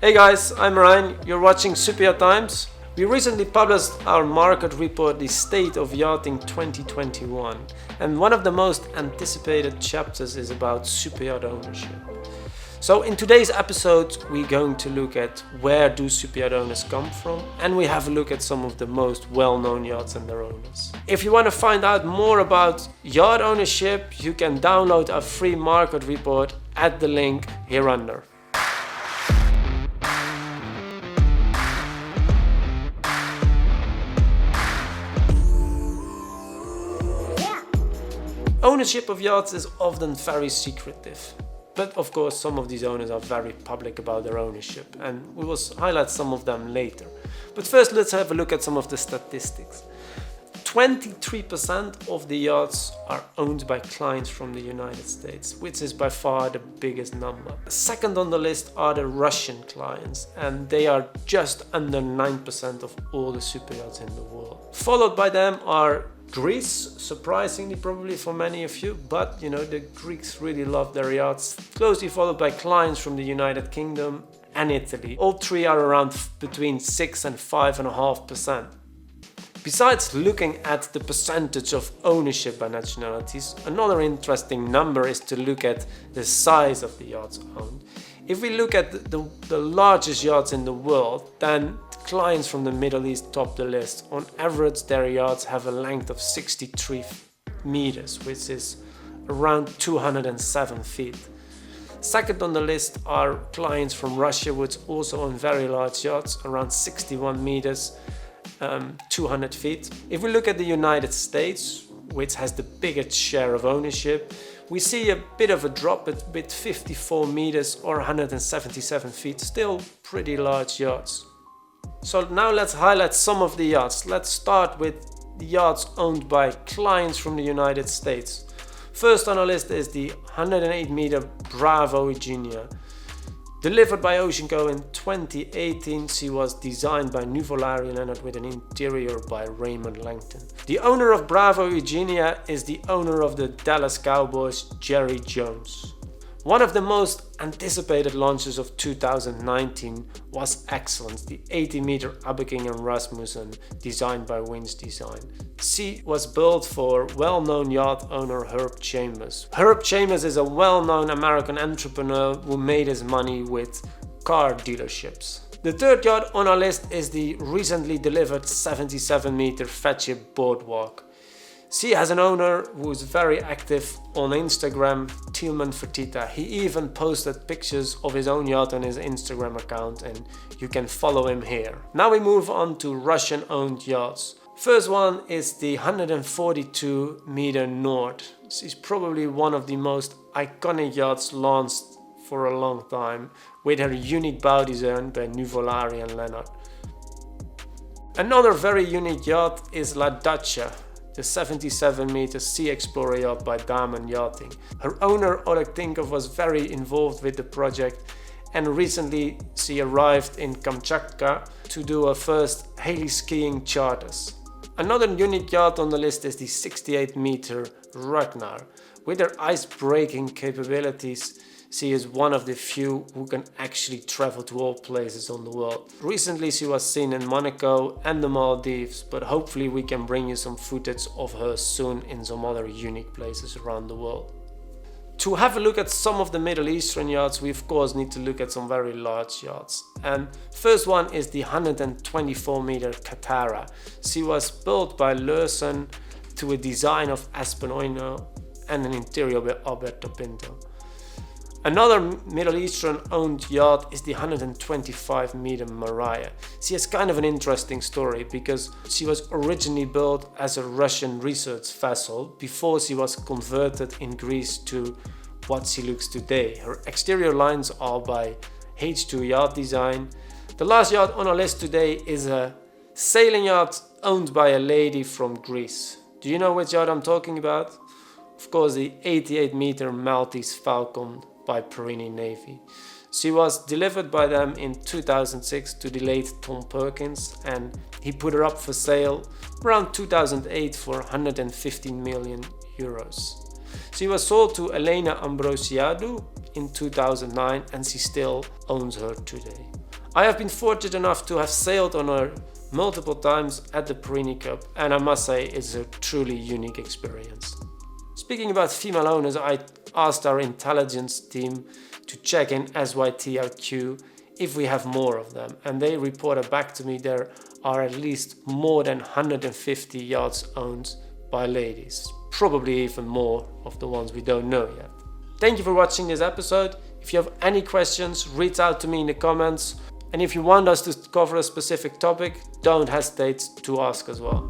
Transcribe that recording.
Hey guys, I'm Ryan, you're watching Superyacht Times. We recently published our market report, The State of Yachting 2021, and one of the most anticipated chapters is about superyacht ownership. So in today's episode we're going to look at where do superyacht owners come from, and we have a look at some of the most well-known yachts and their owners. If you want to find out more about yacht ownership, you can download our free market report at the link here under. Ownership of yachts is often very secretive, but of course some of these owners are very public about their ownership, and we will highlight some of them later. But first let's have a look at some of the statistics. 23% of the yachts are owned by clients from the United States, which is by far the biggest number. Second on the list are the Russian clients, and they are just under 9% of all the superyachts in the world. Followed by them are Greece, surprisingly probably for many of you, but you know, the Greeks really love their yachts. Closely followed by clients from the United Kingdom and Italy. All three are around between 6 and 5.5%. Besides looking at the percentage of ownership by nationalities, another interesting number is to look at the size of the yachts owned. If we look at the largest yachts in the world, then clients from the Middle East top the list. On average, their yachts have a length of 63 meters, which is around 207 feet. Second on the list are clients from Russia, which also own very large yachts, around 61 meters, 200 feet. If we look at the United States, which has the biggest share of ownership, we see a bit of a drop with 54 meters or 177 feet, still pretty large yachts. So now let's highlight some of the yachts. Let's start with the yachts owned by clients from the United States. First on our list is the 108 meter Bravo Eugenia. Delivered by Ocean Co in 2018, she was designed by Nuvolari Leonard with an interior by Raymond Langton. The owner of Bravo Eugenia is the owner of the Dallas Cowboys, Jerry Jones. One of the most anticipated launches of 2019 was Excellence, the 80-meter Abiking and Rasmussen, designed by Winch Design. She was built for well-known yacht owner Herb Chambers. Herb Chambers is a well-known American entrepreneur who made his money with car dealerships. The third yacht on our list is the recently delivered 77-meter Fetchip Boardwalk. She has an owner who is very active on Instagram, Tilman Fertitta. He even posted pictures of his own yacht on his Instagram account, and you can follow him here. Now we move on to Russian owned yachts. First one is the 142 meter Nord. She's probably one of the most iconic yachts launched for a long time, with her unique bow design by Nuvolari and Leonard. Another very unique yacht is La Dacia, the 77-meter Sea Explorer yacht by Damen Yachting. Her owner, Oleg Tinkov, was very involved with the project, and recently she arrived in Kamchatka to do her first heli skiing charters. Another unique yacht on the list is the 68-meter Ragnar. With her ice-breaking capabilities, she is one of the few who can actually travel to all places on the world. Recently she was seen in Monaco and the Maldives, but hopefully we can bring you some footage of her soon in some other unique places around the world. To have a look at some of the Middle Eastern yachts, we of course need to look at some very large yachts. And first one is the 124 meter Katara. She was built by Lursen to a design of Aspen Oino and an interior by Alberto Pinto. Another Middle Eastern owned yacht is the 125 meter Mariah. She has kind of an interesting story because she was originally built as a Russian research vessel before she was converted in Greece to what she looks today. Her exterior lines are by H2 Yacht Design. The last yacht on our list today is a sailing yacht owned by a lady from Greece. Do you know which yacht I'm talking about? Of course, the 88 meter Maltese Falcon by Perini Navy. She was delivered by them in 2006 to the late Tom Perkins, and he put her up for sale around 2008 for 115 million euros. She was sold to Elena Ambrosiadou in 2009, and she still owns her today. I have been fortunate enough to have sailed on her multiple times at the Perini Cup, and I must say it's a truly unique experience. Speaking about female owners, I asked our intelligence team to check in SYTRQ if we have more of them, and they reported back to me there are at least more than 150 yachts owned by ladies, probably even more of the ones we don't know yet. Thank you for watching this episode. If you have any questions, reach out to me in the comments, and if you want us to cover a specific topic, don't hesitate to ask as well.